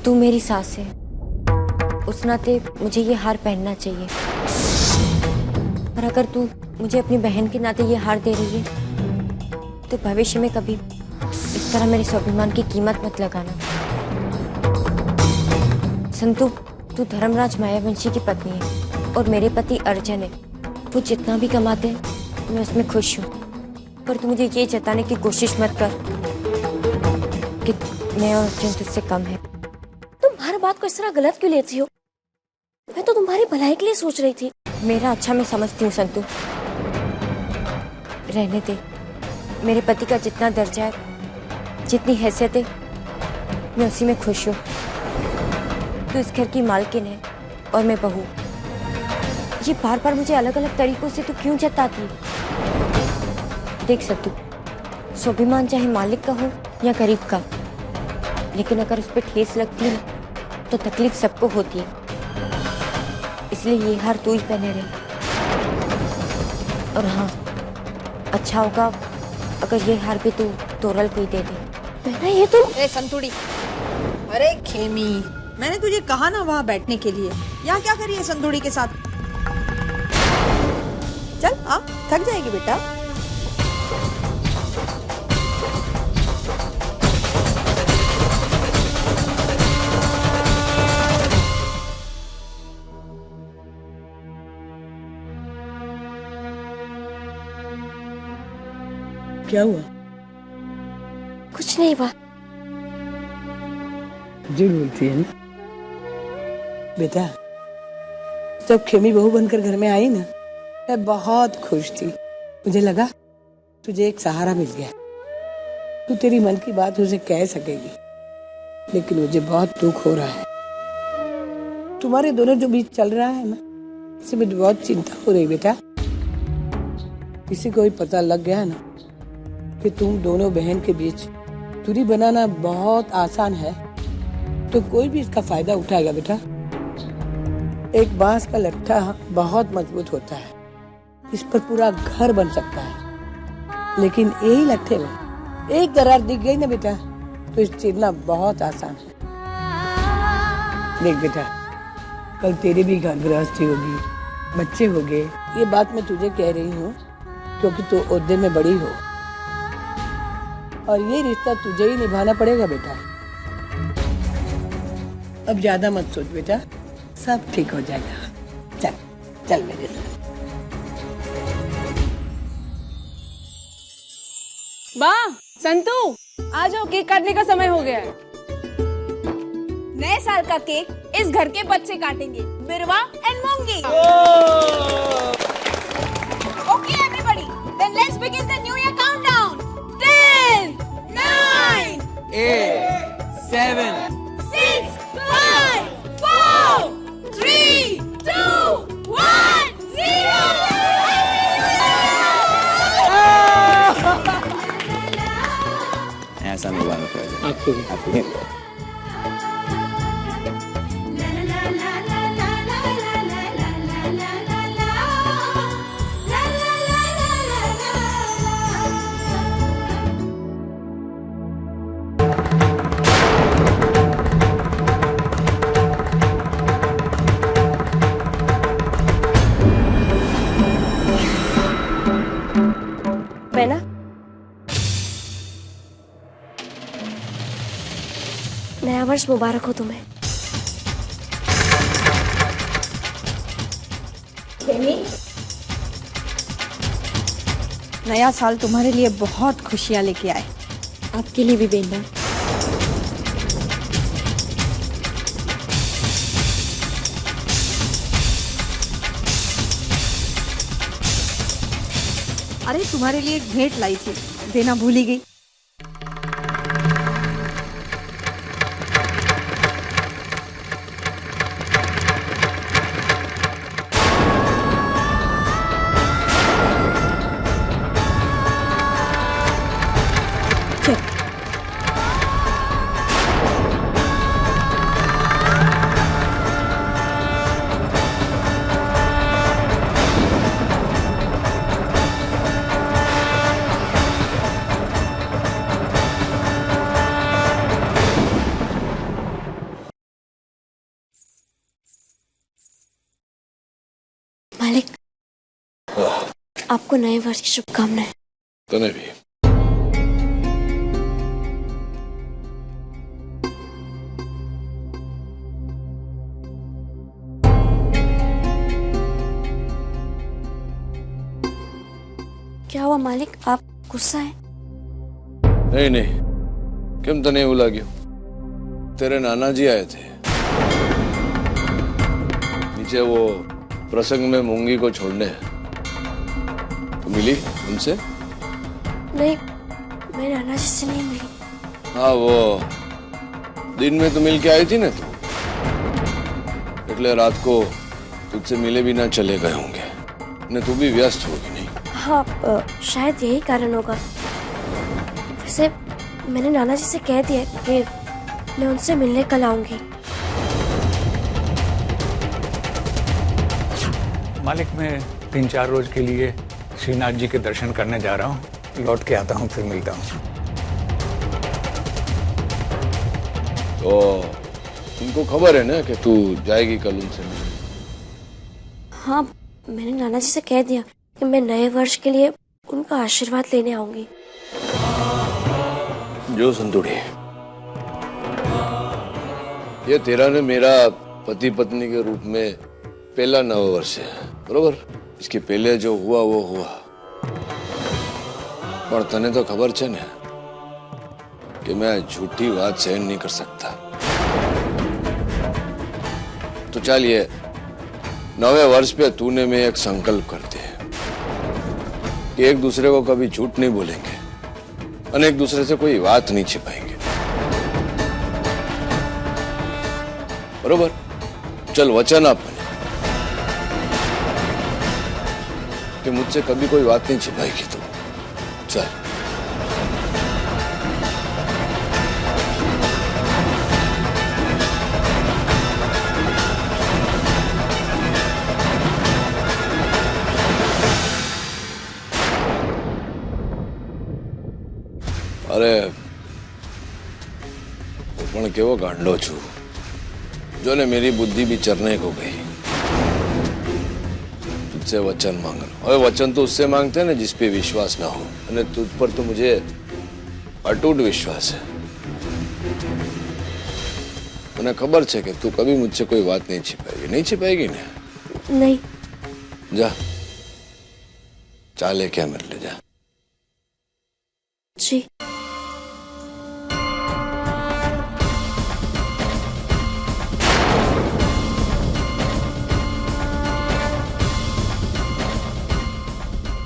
तू मेरी सास है, उस नाते मुझे ये हार पहनना चाहिए, और अगर तू मुझे अपनी बहन के नाते ये हार दे रही है तो भविष्य में कभी इस तरह मेरे स्वाभिमान की कीमत मत लगाना। संतु, तू धर्मराज मायावंशी की पत्नी है और मेरे पति अर्जुन है। वो जितना भी कमाते हैं मैं उसमें खुश हूँ, पर तू मुझे ये जताने की कोशिश मत कर कि मैं और अर्जुन तुझसे कम है। तुम हर बात को इस तरह गलत क्यों लेती हो? मैं तो तुम्हारी भलाई के लिए सोच रही थी। मेरा अच्छा मैं समझती हूँ संतु, रहने दे। मेरे पति का जितना दर्जा है, जितनी हैसियत है, मैं उसी में खुश हूँ। तू इस घर की मालकिन है और मैं बहू। ये बार बार मुझे अलग अलग तरीकों से तू क्यों जताती? देख संतु, स्वाभिमान चाहे मालिक का हो या गरीब का, लेकिन अगर उस पर ठेस लगती है तो तकलीफ सबको होती है। इसलिए ये हार तू ही पहने रहे। और हाँ, अच्छा होगा अगर ये हार भी तू तोरल को ही दे दे। बेटा ये तो संतुड़ी। अरे खेमी, मैंने तुझे कहा ना वहाँ बैठने के लिए। यहाँ क्या करिए संतुड़ी के साथ? चल आ, थक जाएगी बेटा। क्या हुआ? कुछ नहीं हुआ। झूठ बोलती है ना बेटा। जब खेमी बहू बनकर घर में आई ना, मैं बहुत खुश थी। मुझे लगा तुझे एक सहारा मिल गया, तू तेरी मन की बात उसे कह सकेगी। लेकिन मुझे बहुत दुख हो रहा है। तुम्हारे दोनों जो बीच चल रहा है ना, इससे मुझे बहुत चिंता हो रही बेटा। किसी को भी पता लग गया ना कि तुम दोनों बहन के बीच दूरी बनाना बहुत आसान है, तो कोई भी इसका फायदा उठाएगा बेटा। एक बांस का लट्ठा बहुत मजबूत होता है, इस पर पूरा घर बन सकता है। लेकिन यही लट्ठे में एक दरार दिख गई ना बेटा, तो इस चीरना बहुत आसान है। देख बेटा, कल तेरी भी घर गृहस्थी होगी, बच्चे होंगे। ये बात मैं तुझे कह रही हूँ क्योंकि तू ओहदे में बड़ी हो, और ये रिश्ता तुझे ही निभाना पड़ेगा बेटा। अब ज्यादा मत सोच बेटा, सब ठीक हो जाएगा। चल चल मेरे साथ। वाह संतू, आ जाओ, केक काटने का समय हो गया है। नए साल का केक इस घर के बच्चे काटेंगे, बिरवा एंड मूंगी। Okay everybody, then let's begin the new year countdown. 10 9 8 7 6 5 4 3 2 1 0। ऐसा मुबारक हो जाए आपको भी। बेना, नया वर्ष मुबारक हो तुम्हें। नया साल तुम्हारे लिए बहुत खुशियाँ लेके आए। आपके लिए भी बेना। अरे तुम्हारे लिए एक भेंट लाई थी, देना भूल ही गई। मालिक, आपको नए वर्ष की शुभकामनाएं। तने भी। क्या हुआ मालिक, आप गुस्सा है? नहीं नहीं, केम तने એવું લાગ્યું? तेरे नाना जी आए थे नीचे, वो प्रसंग में मूंगी को छोड़ने। तो मिली उनसे? नहीं, मैं नाना जी से नहीं मिली। हाँ, वो दिन में तो मिल के आई थी ना तू, इसलिए रात को तुझसे मिले भी ना चले गए होंगे। ने तू भी व्यस्त होगी नहीं? हाँ, शायद यही कारण होगा। वैसे मैंने नाना जी से कह दिया कि मैं उनसे मिलने कल आऊंगी। मालिक, मैं 3-4 रोज के लिए श्रीनाथ जी के दर्शन करने जा रहा हूँ, लौट के आता हूँ, फिर मिलता हूँ। तो उनको खबर है ना कि तू जाएगी कल उनसे मिलने? हाँ, मैंने नाना जी से कह दिया कि मैं नए वर्ष के लिए उनका आशीर्वाद लेने आऊंगी। जो संतोड़ी, ये तेरा ने मेरा पति पत्नी के रूप में पहला नववर्ष है, बरोबर? इसके पहले जो हुआ वो हुआ, पर तने तो खबर छे ने कि मैं झूठी बात सहन नहीं कर सकता। तो चलिए नवे वर्ष पे तूने मैं एक संकल्प करते हैं कि एक दूसरे को कभी झूठ नहीं बोलेंगे और एक दूसरे से कोई बात नहीं छिपाएंगे, बरोबर? चल वचन आप कि मुझसे कभी कोई बात नहीं छिपाएगी तू। चल। अरे पण केवो गांडो छू जो ने मेरी बुद्धि भी चरने को गई। तुझसे वचन मांग रहा। और वचन तो उससे मांगते हैं ना जिस पे विश्वास ना हो, और तुझ पर तो मुझे अटूट विश्वास है। उन्हें खबर है कि तू कभी मुझसे कोई बात नहीं छिपाएगी। नहीं छिपाएगी ना? नहीं। जा चाले क्या मेरे ले जा। जी।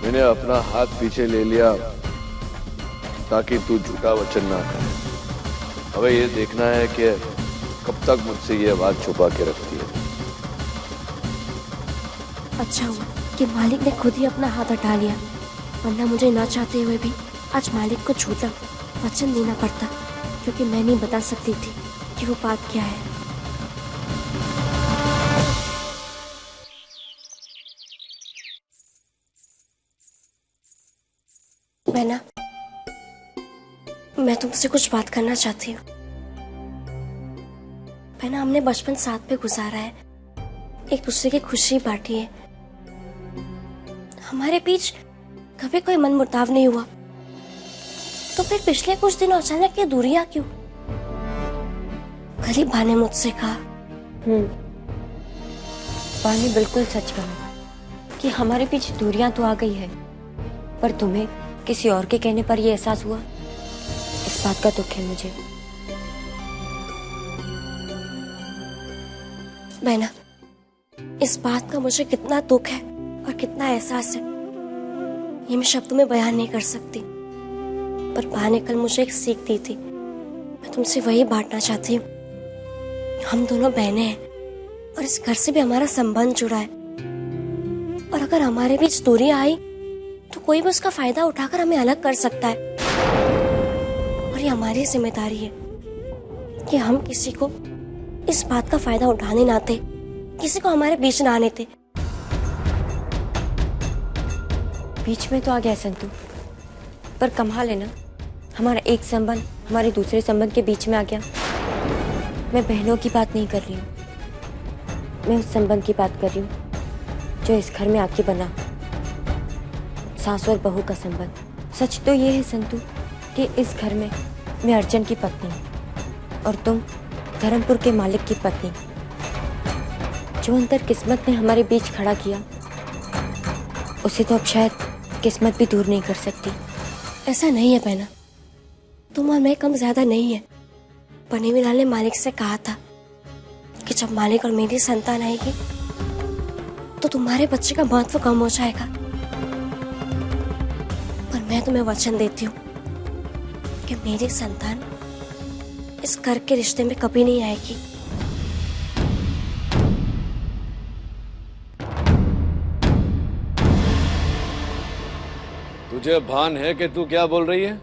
मैंने अपना हाथ पीछे ले लिया ताकि तू झूठा वचन ना करे। अब ये देखना है कि कब तक मुझसे ये बात छुपा के रखती है। अच्छा हुआ कि मालिक ने खुद ही अपना हाथ हटा लिया, वरना मुझे ना चाहते हुए भी आज मालिक को झूठा वचन देना पड़ता, क्योंकि मैं नहीं बता सकती थी कि वो बात क्या है। मैं तुमसे कुछ बात करना चाहती हूँ। मैंने हमने बचपन साथ में गुजारा है, एक दूसरे की खुशी बांटी है, हमारे बीच कभी कोई मनमुटाव नहीं हुआ। तो फिर पिछले कुछ दिनों अचानक ये दूरियां क्यों? कल ही बा ने मुझसे कहा। बा ने बिल्कुल सच कहा कि हमारे बीच दूरियां तो आ गई है, पर तुम्हें किसी और के कहने पर यह एहसास हुआ, इस बात का दुख है मुझे। बहना, इस बात का मुझे कितना दुख है और कितना एहसास है, ये मैं शब्दों में बयान नहीं कर सकती। पर बा ने कल मुझे एक सीख दी थी, मैं तुमसे वही बांटना चाहती हूँ। हम दोनों बहनें हैं और इस घर से भी हमारा संबंध जुड़ा है, और अगर हमारे बीच दूरियां आई तो कोई भी उसका फायदा उठाकर हमें अलग कर सकता है। और ये हमारी जिम्मेदारी है कि हम किसी को इस बात का फायदा उठाने ना दें, किसी को हमारे बीच ना आने दें। बीच में तो आ गया संतू, पर कमाल है ना, हमारा एक संबंध हमारे दूसरे संबंध के बीच में आ गया। मैं बहनों की बात नहीं कर रही हूँ, मैं उस संबंध की बात कर रही हूँ जो इस घर में आके बना, सास और बहू का संबंध। सच तो ये है संतू कि इस घर में मैं अर्जुन की पत्नी हूँ और तुम धर्मपुर के मालिक की पत्नी। जो अंतर किस्मत ने हमारे बीच खड़ा किया, उसे तो अब शायद किस्मत भी दूर नहीं कर सकती। ऐसा नहीं है बहना, तुम और मैं कम ज्यादा नहीं है। पनीवीलाल ने मालिक से कहा था कि जब मालिक और मेरी संतान आएगी तो तुम्हारे बच्चे का महत्व कम हो जाएगा। पर मैं तुम्हें वचन देती हूँ कि मेरी संतान इस घर के रिश्ते में कभी नहीं आएगी। तुझे भान है कि तू क्या बोल रही है?